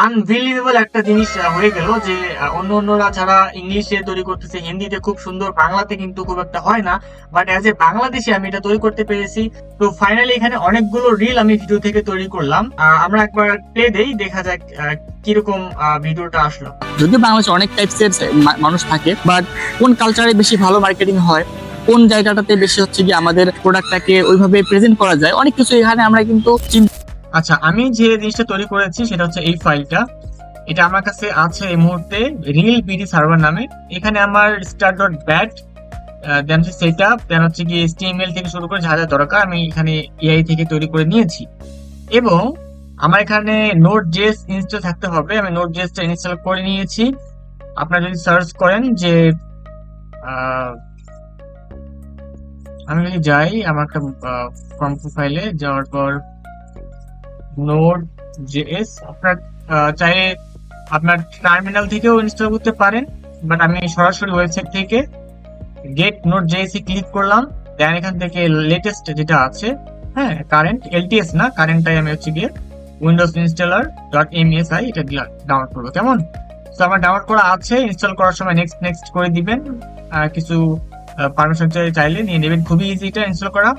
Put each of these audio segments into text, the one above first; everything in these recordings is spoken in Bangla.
আনবিলিভেবল একটা জিনিস হয়ে গেল যে অন্যরা যারা ইংলিশে তৈরি করতেছে, হিন্দিতে খুব সুন্দর, বাংলাতে কিন্তু খুব একটা হয় না। বাট অ্যাজ এ বাংলাদেশে আমি এটা তৈরি করতে পেরেছি। তো ফাইনালি এখানে অনেকগুলো রিল আমি ভিডিও থেকে তৈরি করলাম। আমরা একবার প্লে দেই, দেখা যাক কিরকম ভিডিওটা আসলো। যদিও বাংলাদেশে অনেক টাইপসের মানুষ থাকে, বাট কোন কালচারে বেশি ভালো মার্কেটিং হয়, কোন জায়গাটাতে বেশি হচ্ছে কি আমাদের প্রোডাক্টটাকে ওইভাবে প্রেজেন্ট করা যায়, অনেক কিছু এখানে আমরা কিন্তু আচ্ছা, আমি যে জিনিসটা তৈরি করেছি সেটা হচ্ছে এই ফাইলটা। এটা আমার কাছে আছে এই মুহূর্তে রিল বিডি সার্ভার নামে। এখানে আমার স্টার ডট ব্যাট, দেন হচ্ছে সেটআপ, দেন হচ্ছে কি HTML থেকে শুরু করে যা যা দরকার আমি এখানে এআই থেকে তৈরি করে নিয়েছি। এবং আমার এখানে নোড জেএস ইনস্টল থাকতে হবে, আমি নোড জেএস টা ইনস্টল করে নিয়েছি। আপনারা যদি সার্চ করেন যে আমি যদি যাই আমার একটা ফর্ম প্রোফাইলে যাওয়ার পর নোড জেএস, আপনার চাইলে আপনার টার্মিনাল থেকেও ইনস্টল করতে পারেন, বাট আমি সরাসরি ওয়েবসাইট থেকে গেট নোড জেএস ক্লিক করলাম। দেন এখান থেকে লেটেস্ট যেটা আছে, হ্যাঁ কারেন্ট, এলটিএস না কারেন্টটাই আমি হচ্ছে গিয়ে উইন্ডোজ ইনস্টলার ডট এমএসআই এটা ডাউনলোড করবো। কেমন? তো আমার ডাউনলোড করা আছে, ইনস্টল করার সময় নেক্সট নেক্সট করে দিবেন। কিছু পারমিশন চাইলে নিয়ে নেবেন, খুবই ইজি এটা ইনস্টল করা।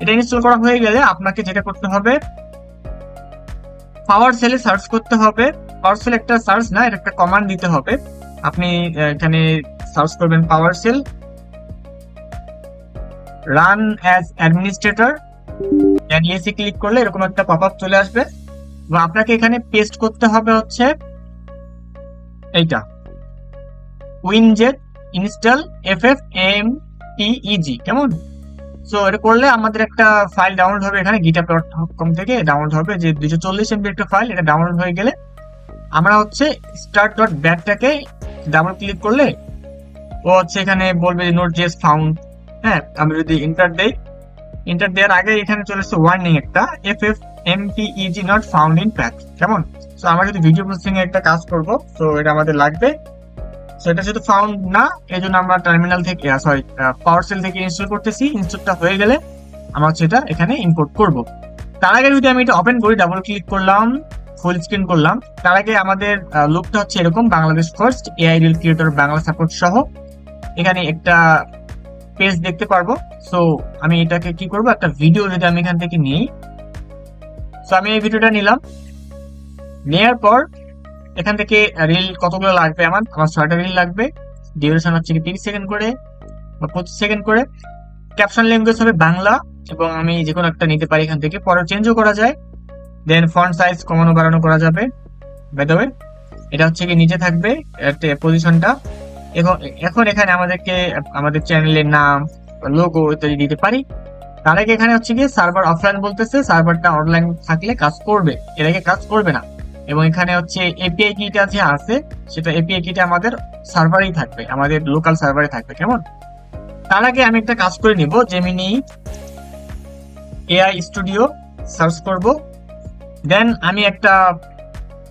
এটা ইনস্টল করা হয়ে গেলে আপনাকে যেটা করতে হবে, পাওয়ার সেলে সার্চ করতে হবে। পাওয়ার সেল একটা সার্চ না, এটা একটা কমান্ড দিতে হবে। আপনি এখানে সার্চ করবেন PowerShell run as administrator, ইয়েসি ক্লিক করলে এরকম একটা পপআপ চলে আসবে। বা আপনাকে এখানে পেস্ট করতে হবে হচ্ছে এইটা, উইনজেট ইনস্টল FFmpeg। কেমন? সো এটা করলে আমাদের একটা ফাইল ডাউনলোড হবে, এখানে github.com থেকে ডাউনলোড হবে, যে 240 MB একটা ফাইল। এটা ডাউনলোড হয়ে গেলে আমরা হচ্ছে স্টার্ট ডট ব্যাটটাকে ডাবল ক্লিক করলে ও হচ্ছে এখানে বলবে নোট জেএস ফাউন্ড। হ্যাঁ, আমি যদি ইন্টার দেই, ইন্টার দেওয়ার আগে এখানে চলে আসছে ওয়ার্নিং একটা, FFmpeg not found in path. কেমন? সো আমরা যদি ভিডিও প্রসেসিং এর একটা কাজ করব, তো এটা আমাদের লাগবে। সো এটা যেহেতু ফাউন্ড না, এই জন্য আমরা টার্মিনাল থেকে পাওয়ার সেল থেকে ইনস্টল করতেছি। ইনস্টলটা হয়ে গেলে আমরা হচ্ছে এটা এখানে ইম্পোর্ট করব। তার আগে যদি আমি এটা ওপেন করি, ডাবল ক্লিক করলাম, ফুল স্ক্রিন করলাম, তার আগে আমাদের লুকটা হচ্ছে এরকম, Bangladesh first AI reel creator Bangla support সহ এখানে একটা পেজ দেখতে পারবো। সো আমি এটাকে কি করব, একটা ভিডিও যদি আমি এখান থেকে নিই, সো আমি এই ভিডিওটা নিলাম। নেওয়ার পর এখান থেকে রিল কতগুলো লাগবে, আমার 6টা রিল লাগবে। ডিউরেশন হচ্ছে কি 30 সেকেন্ড করে বা 25 সেকেন্ড করে। ক্যাপশন ল্যাঙ্গুয়েজ হবে বাংলা, এবং আমি যে কোনো একটা নিতে পারি এখান থেকে, পরে চেঞ্জও করা যায়। দেন ফন্ট সাইজ কমানো বাড়ানো করা যাবে। বাই দ্য ওয়ে, এটা হচ্ছে কি নিচে থাকবে পজিশনটা। এখন এখানে আমাদেরকে আমাদের চ্যানেলের নাম, লোগো ইত্যাদি দিতে পারি। তার আগে এখানে হচ্ছে কি সার্ভার অফলাইন বলতেছে, সার্ভারটা অনলাইন থাকলে কাজ করবে, এর আগে কাজ করবে না। এবং এখানে হচ্ছে এপিআই কিটা যে আছে, সেটা এপিআই কিটা আমাদের সার্ভারেই থাকবে, আমাদের লোকাল সার্ভারে থাকবে। কেমন? তার আগে আমি একটা কাজ করে নিব, জেমিনি এআই স্টুডিও সার্চ করব। দেন আমি একটা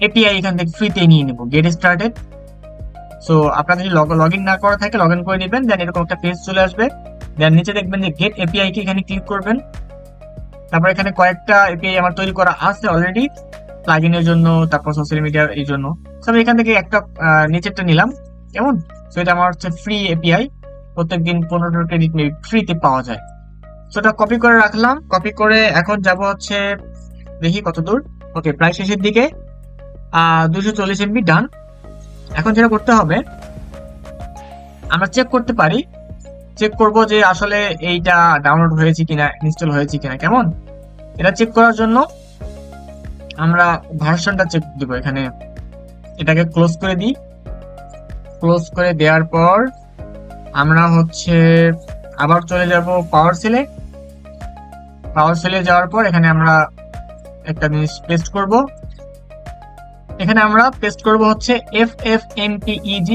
এপিআই এখান থেকে ফ্রিতে নিয়ে নিব, গেট স্টার্টেড। সো আপনারা যদি লগ ইন না করা থাকে লগ ইন করে নেবেন। দেন এরকম একটা পেজ চলে আসবে। দেন নিচে দেখবেন যে গেট এপিআই কি, এখানে ক্লিক করবেন। তারপর এখানে কয়েকটা এপিআই আমার তৈরি করা আছে অলরেডি, প্লাগইনের জন্য, তারপর সোশ্যাল মিডিয়ার এই জন্য। সো এখান থেকে একটা নিচেরটা নিলাম। কেমন? সো এটা আমার হচ্ছে ফ্রি এপিআই, প্রত্যেকদিন 15 ক্রেডিট ফ্রিতে পাওয়া যায়। সো এটা কপি করে রাখলাম। কপি করে এখন যাব হচ্ছে, দেখি কত দূর। ওকে, প্রায় শেষের দিকে। 240 MB ডান। এখন যেটা করতে হবে, আমরা চেক করতে পারি, চেক করব যে আসলে এইটা ডাউনলোড হয়েছে কিনা, ইনস্টল হয়েছে কিনা। কেমন? এটা চেক করার জন্য আমরা ভার্সনটা চেক দিব। এখানে এটাকে ক্লোজ করে দিই। ক্লোজ করে দেওয়ার পর আমরা হচ্ছে আবার চলে যাব পাওয়ার সেলে। পাওয়ার সেলে যাওয়ার পর এখানে আমরা একটা জিনিস পেস্ট করব। এখানে আমরা পেস্ট করব হচ্ছে FFmpeg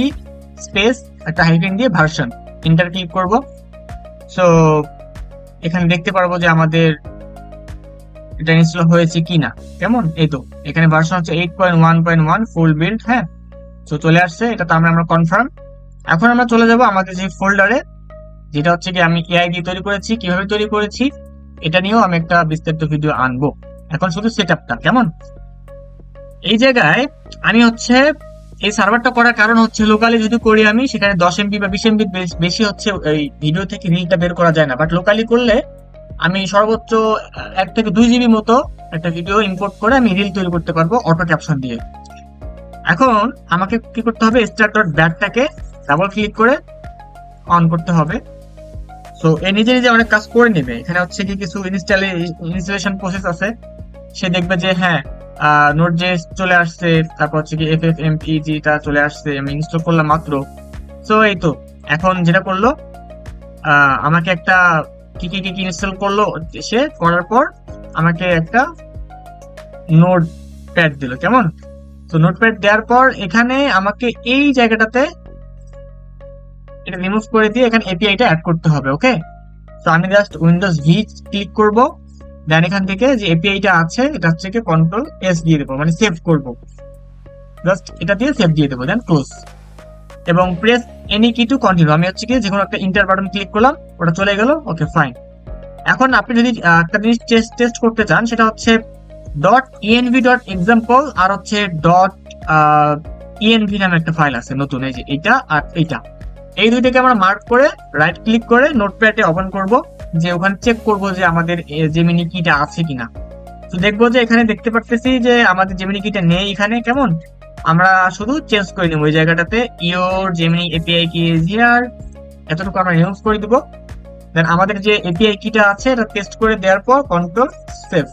স্পেস একটা হাইফেন দিয়ে ভার্সন, এন্টার ক্লিক করব। সো এখানে দেখতে পারবো যে আমাদের এটা ইনস্টল হয়েছে কিনা। কেমন? এই তো এখানে ভার্সন হচ্ছে 8.1.1 ফুল বিল্ড। হ্যাঁ, তো চলে আসছে, এটা তো আমরা কনফার্ম। এখন আমরা চলে যাব আমাদের যে ফোল্ডারে, যেটা হচ্ছে কি আমি এআই দিয়ে তৈরি করেছি, কিভাবে তৈরি করেছি এটা নিয়েও আমি একটা বিস্তারিত ভিডিও আনবো। এখন শুধু সেটআপটা। কেমন? এই জায়গায় আমি হচ্ছে এই সার্ভারটা করার কারণ হচ্ছে লোকালি যদি করি আমি সেখানে 10 MB বা 20 MB বেশি হচ্ছে এই ভিডিও থেকে রিলটা বের করা যায় না, বাট লোকালি করলে আমি সর্বোচ্চ 1 থেকে 2 GB মতো একটা ভিডিও ইম্পোর্ট করে আমি রিল তৈরি করতে পারবো অটো ক্যাপশন দিয়ে। এখন আমাকে কি করতে হবে, স্টার্ট ডট ব্যাটটাকে ডাবল ক্লিক করে অন করতে হবে। সো এ নিজে নিজে অনেক কাজ করে নেবে। এখানে হচ্ছে কি কিছু ইনস্টলেশন প্রসেস আছে, সে দেখবে যে হ্যাঁ নোড.জেএস চলে আসছে, তারপর হচ্ছে কি FFmpeg টা চলে আসছে, আমি ইনস্টল করলাম মাত্র। সো এই তো এখন যেটা করলো আমাকে একটা কি কি কি কি ইনস্টল করলো, সে করার পর আমাকে একটা নোট প্যাড দিল, কেমন। তো নোটপ্যাড দেওয়ার পর এখানে আমাকে এই জায়গাটাতে এটা রিমুভ করে দিয়ে এখানে এপিআইটা অ্যাড করতে হবে। ওকে, তো আমি জাস্ট উইন্ডোজ ভি ক্লিক করব, দেন এখান থেকে যে এপিআইটা আছে এটা হচ্ছে কি কন্ট্রোল এস দিয়ে দেবো, মানে সেভ করব, জাস্ট এটা দিয়ে সেভ দিয়ে দেবো, দেন ক্লোজ এবং প্রেস এনি কি টু কন্টিনিউ। আমি হচ্ছে কি যে কোনো একটা ইন্টার বাটন ক্লিক করলাম, ওটা চলে গেল। Okay fine. এখন আপনি যদি একটা জিনিস টেস্ট করতে চান সেটা হচ্ছে .env.example আর হচ্ছে .env নামে একটা ফাইল আছে নতুন, এই যে এটা আর এইটা, এই দুইটাকে আমরা মার্ক করে রাইট ক্লিক করে নোটপ্যাডে ওপেন করব, যে ওখানে চেক করব যে আমাদের জেমিনি কিটা আছে কিনা। তো দেখবো যে এখানে দেখতে পারতেছি যে আমাদের জেমিনি কিটা নেই এখানে, কেমন। আমরা শুধু চেঞ্জ করে নিব ওই জায়গাটাতে, ইওর জেমিনি এপিআই কি ইজ হিয়ার, এতটুকু আমরা রিমুভ করে দিব। দেন আমাদের যে এপিআই কিটা আছে এটা টেস্ট করে দেওয়ার পর কন্ট্রোল সেভ।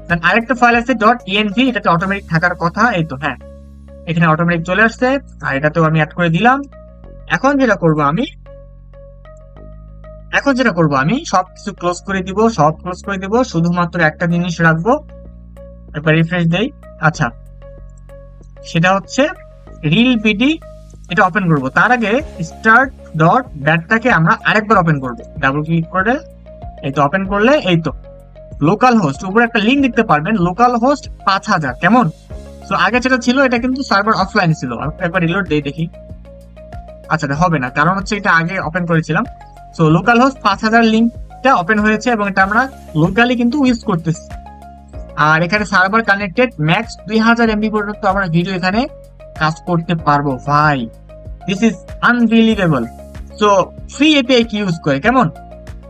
দেন আরেকটা ফাইল আছে .env, এটাতে অটোমেটিক থাকার কথা, এই তো হ্যাঁ এখানে অটোমেটিক চলে আসছে, আর এটাতেও আমি অ্যাড করে দিলাম। এখন যেটা করব আমি সবকিছু ক্লোজ করে দিব, সব ক্লোজ করে দিব, শুধুমাত্র একটা জিনিস রাখবো, একবার রিফ্রেশ দেই। আচ্ছা, সেটা হচ্ছে রিল পিডি, এটা ওপেন করব। তার আগে স্টার্ট ডট ব্যাটটাকে আমরা আরেকবার ওপেন করব, ডাবল ক্লিক করে এই তো ওপেন করলে এই তো লোকাল হোস্ট, উপরে একটা লিঙ্ক দেখতে পারবেন, লোকাল হোস্ট 5000, কেমন। তো আগে যেটা ছিল এটা কিন্তু সার্ভার অফলাইন ছিল, একবার রিলোড দেই দেখি। আচ্ছা হবে না, কারণ হচ্ছে এটা আগে ওপেন করেছিলাম। সো লোকাল হোস্ট 5000 লিঙ্কটা ওপেন হয়েছে এবং এটা আমরা লোকালি কিন্তু ইউজ করতেছি। আর এখানে সার্ভার কানেক্টেড, ম্যাক্স 2000 MB পর্যন্ত আমরা ভিডিও এখানে কাজ করতে পারবো ভাই, this is unbelievable. So free API কি ইউজ করে, কেমন।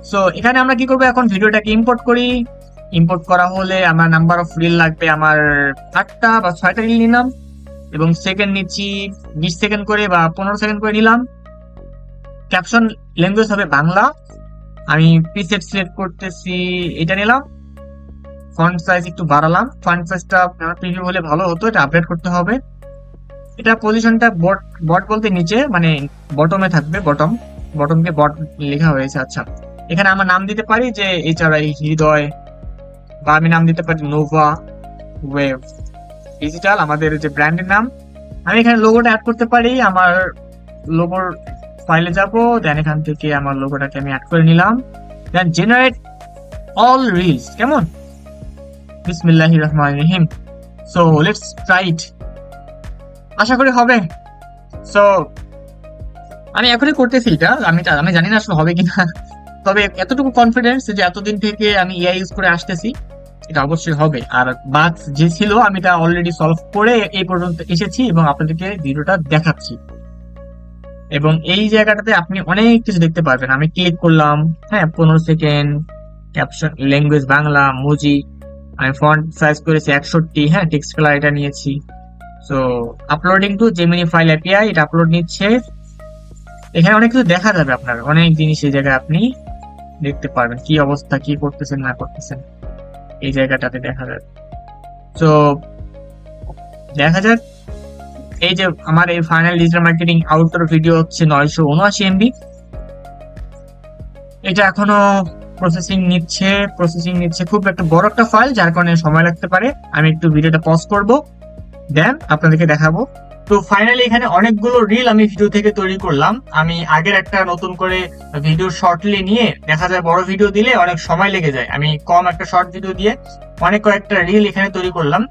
সো এখানে আমরা কি করবো, এখন ভিডিওটাকে ইম্পোর্ট করি। ইম্পোর্ট করা হলে আমার নাম্বার অফ রিল লাগবে, আমার 8টা বা 6টা রিল নিলাম এবং সেকেন্ড নিচ্ছি 20 সেকেন্ড করে বা 15 সেকেন্ড করে নিলাম। ক্যাপশন ল্যাঙ্গুয়েজ হবে বাংলা, আমি প্রিসেট সিলেক্ট করতেছি, এটা নিলাম। ফন্ট সাইজ একটু বাড়ালাম, ফন্ট সাইজটা প্রিভিউ হলে ভালো হতো, এটা আপডেট করতে হবে। এটা পজিশনটা বট বলতে নিচে, মানে বটমে থাকবে, বটমকে বট লেখা হয়েছে। আচ্ছা, এখানে আমার নাম দিতে পারি যে HRI হৃদয়, বা আমি নাম দিতে পারি নোভা ওয়েব ডিজিটাল, আমাদের যে ব্র্যান্ডের নাম। আমি এখানে লোগোটা অ্যাড করতে পারি, আমার লোগোর ফাইলে যাব, দেন এখান থেকে আমার লোগোটাকে আমি অ্যাড করে নিলাম, দেন জেনারেট অল রিলস, কেমন। বিসমিল্লাহির রহমানির রহিম। সো লেটস ট্রাই ইট, আশা করি হবে। সো আমি এখনই করতেছি এটা, আমি জানি না আসলে হবে কিনা, তবে এতটুকু কনফিডেন্স যে এতদিন থেকে আমি এআই ইউজ করে আসতেছি, এটা অবশ্যই হবে। আর বাগ যে ছিল আমি এটা অলরেডি সলভ করে এই পর্যন্ত এসেছি এবং আপনাদেরকে ভিডিওটা দেখাচ্ছি। এবং এই জায়গাটাতে আপনি অনেক কিছু দেখতে পারবেন। আমি ক্লিক করলাম, হ্যাঁ 15 সেকেন্ড, ক্যাপশন ল্যাঙ্গুয়েজ বাংলা, মুজি, আমি ফন্ট সাইজ করেছি 61, হ্যাঁ টেক্সট কালার এটা নিয়েছি। So uploading to Gemini file API, এটা আপলোড নিচ্ছে। এখানে অনেক কিছু দেখা যাবে, আপনার অনেক জিনিস এই জায়গায় আপনি দেখতে পারবেন, কি অবস্থা, কি করতেছেন না করতেছেন এই জায়গাটাতে দেখা যাবে। তো দেখা যাক, এই যে আমার এই final digital marketing outdoor video হচ্ছে 979 MB, এটা এখনো প্রসেসিং নিচ্ছে, খুব একটা বড় একটা ফাইল, যার কারণে সময় লাগতে পারে। আমি একটু ভিডিওটা পজ করব, দেন আপনাদেরকে দেখাবো। তো ফাইনালি এখানে অনেকগুলো রিল আমি ভিডিও থেকে তৈরি করলাম। আমি আগের একটা নতুন করে ভিডিও শর্টলি নিয়ে, দেখা যায় বড় ভিডিও দিলে অনেক সময় লেগে যায়, আমি কম একটা শর্ট ভিডিও দিয়ে অনেক কয়েকটা রিল এখানে তৈরি করলাম।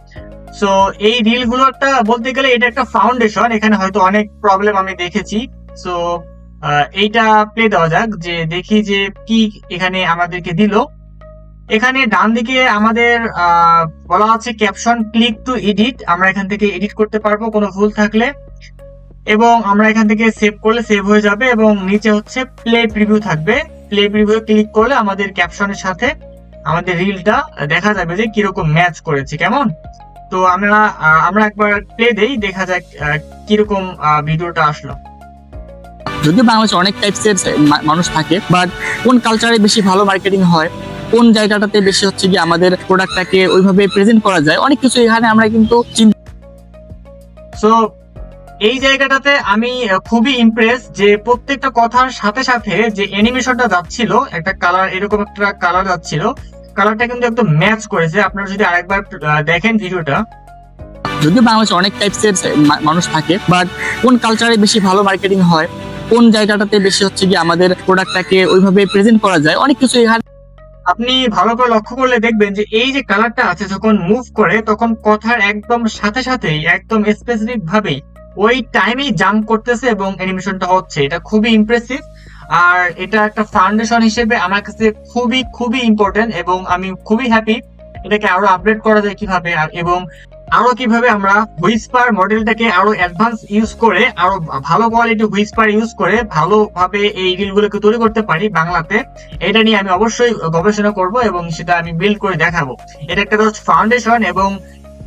সো এই রিল গুলো একটা বলতে গেলে এটা একটা ফাউন্ডেশন, এখানে হয়তো অনেক প্রবলেম আমি দেখেছি। সো এইটা প্লে দেওয়া যাক, যে দেখি যে কি এখানে আমাদেরকে দিল। এখানে ডান দিকে আমাদের বলা আছে ক্যাপশন ক্লিক টু এডিট। আমরা এখান থেকে এডিট করতে পারবো কোনো ভুল থাকলে, এবং আমরা এখান থেকে সেভ করলে সেভ হয়ে যাবে। এবং নিচে হচ্ছে প্লে প্রিভিউ থাকবে। প্লে প্রিভিউ ক্লিক করলে আমাদের ক্যাপশনের সাথে আমাদের রিলটা দেখা যাবে যে কিরকম ম্যাচ করেছে, কেমন। তো আমরা একবার প্লে দেই, দেখা যাক কিরকম ভিডিওটা আসলো। যদিও বাংলাদেশে অনেক টাইপসের মানুষ থাকে, বাট কোন কালচারে বেশি ভালো মার্কেটিং হয়, কোন জায়গাটাতে বেশি হচ্ছে কি আমাদের প্রোডাক্টটাকে ওইভাবে প্রেজেন্ট করা যায়, অনেক কিছু এখানে আমরা কিন্তু সো এই জায়গাটাতে আমি খুবই ইমপ্রেস যে প্রত্যেকটা কথার সাথে সাথে যে অ্যানিমেশনটা যাচ্ছিল, একটা কালার, এরকম একটা কালার যাচ্ছিল, কালারটা কিন্তু একদম ম্যাচ করেছে। আপনারা যদি আরেকবার দেখেন ভিডিওটা। যদিও বাংলাদেশে অনেক টাইপসের মানুষ থাকে, বাট কোন কালচারে বেশি ভালো মার্কেটিং হয়, কোন জায়গাটাতে বেশি হচ্ছে কি আমাদের প্রোডাক্টটাকে ওইভাবে প্রেজেন্ট করা যায়, অনেক কিছু এখানে আপনি ভালো করে লক্ষ্য করলে দেখবেন যে এই যে কালারটা আছে যখন মুভ করে তখন কথার একদম সাথে সাথেই একদম স্পেসিফিক ভাবেই ওই টাইমেই জাম্প করতেছে এবং অ্যানিমেশনটা হচ্ছে। এটা খুবই ইমপ্রেসিভ। আর এটা একটা ফাউন্ডেশন হিসেবে আমার কাছে খুবই খুবই ইম্পর্টেন্ট, এবং আমি খুবই হ্যাপি এটাকে আরো আপডেট করা যায় কিভাবে, এবং আরো কিভাবে আমরা হুইসপার মডেলটাকে আরো অ্যাডভান্স ইউজ করে, আরো ভালো কোয়ালিটি হুইসপার ইউজ করে ভালোভাবে এই রিলগুলোকে তৈরি করতে পারি বাংলাতে। এটা নিয়ে আমি অবশ্যই গবেষণা করব এবং সেটা আমি বিল্ড করে দেখাবো। এটা একটা জাস্ট ফাউন্ডেশন, এবং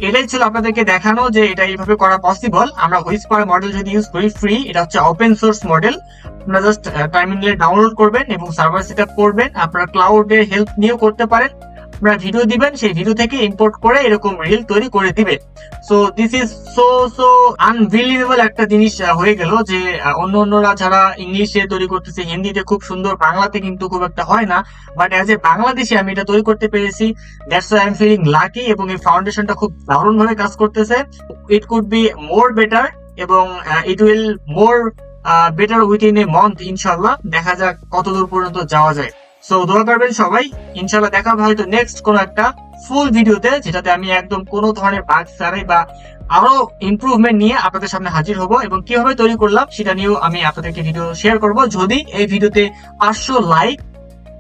এটাই ছিল আপনাদেরকে দেখানো যে এটা এইভাবে করা পসিবল। আমরা হুইসপার মডেল যদি ইউজ করি ফ্রি, এটা হচ্ছে ওপেন সোর্স মডেল। আপনারা জাস্ট টার্মিনালে ডাউনলোড করবেন এবং সার্ভার সেট আপ করবেন। আপনারা ক্লাউডের হেল্প নিয়েও করতে পারেন। আপনারা ভিডিও দিবেন, সেই ভিডিও থেকে ইম্পোর্ট করে এরকম রিল তৈরি করে দিবে। So this is so unbelievable একটা জিনিস হয়ে গেল যে অন্যরা যারা ইংলিশে তৈরি করতেছে, হিন্দিতে খুব সুন্দর, বাংলাতে কিন্তু খুব একটা হয় না। বাট অ্যাজ এ বাংলাদেশি আমি এটা তৈরি করতে পেরেছি। That's why I am feeling lucky, এবং এই ফাউন্ডেশনটা খুব দারুণ ভাবে কাজ করতেছে। It could be more better, এবং it will more better within a month ইনশাল্লাহ। দেখা যাক কতদূর পর্যন্ত যাওয়া যায়। সো দোয়া করবেন সবাই। ইনশাল্লাহ দেখা হবে হয়তো নেক্সট কোনো একটা ফুল ভিডিওতে, যেটাতে আমি একদম কোনো ধরনের বাগ ছাড়াই বা আরো ইমপ্রুভমেন্ট নিয়ে আপনাদের সামনে হাজির হব, এবং কিভাবে তৈরি করলাম সেটা নিয়েও আমি আপনাদেরকে ভিডিও শেয়ার করব যদি এই ভিডিওতে 500 লাইক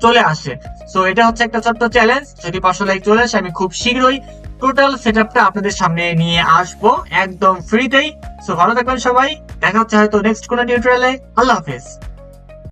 চলে আসে। সো এটা হচ্ছে একটা ছোট্ট চ্যালেঞ্জ, যদি 500 লাইক চলে আসে আমি খুব শীঘ্রই টোটাল সেটআপটা আপনাদের সামনে নিয়ে আসবো একদম ফ্রিতেই। সো ভালো থাকবেন সবাই, দেখা হচ্ছে হয়তো নেক্সট কোনো টিউটোরিয়ালে। আল্লাহ হাফেজ।